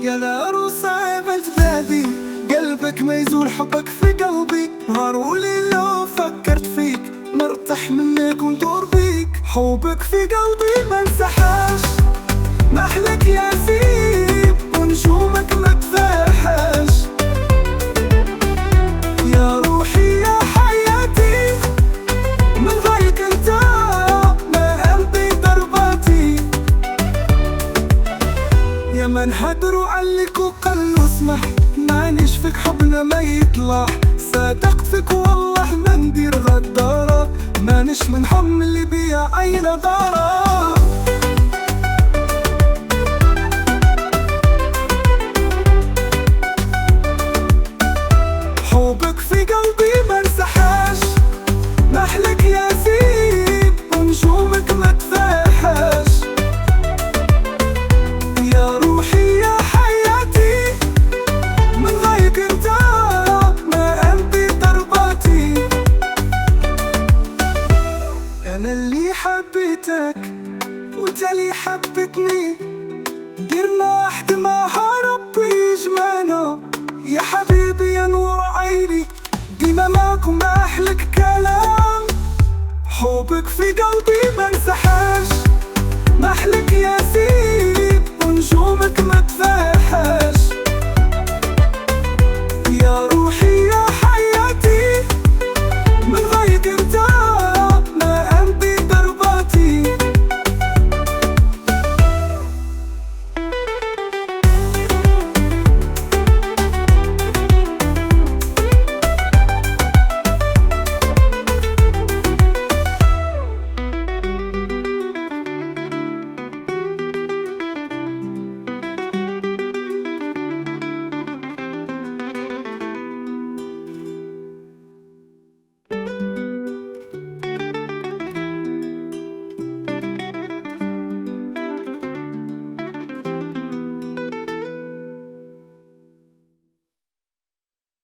يا نار صعب الجدادي، قلبك ما يزول حبك في قلبي. نهار وليل لو فكرت فيك نرتاح منك وندور بيك. حبك في قلبي ما انسحاش، محلك يا سيب ونجومك ما تفاحش. يا روحي يا حياتي من غيرك انت ما قلبي ضرباتي. يا من هدروا عليك وقالوا اسمح، مانيش فيك حبنا ما يطلع. صدقت فيك والله ما ندير غدارة، مانيش من حم اللي بيا عين دارة. حبك في قلبي ما انسحاش، محلك يا سيب ونجومك ما تفاحش. يا روحي يا حياتي من غيرك انت ما قلبي ضرباتي. انا اللي حبيتك وانت اللي حبتني، ديرنا واحد معها ربي يجمعنا. يا حبيبي يا نور عيني ديما معكم احلك كلام. حبك في قلبي ما انسحاش، محلك يا سيب ونجومك ما تفاحش.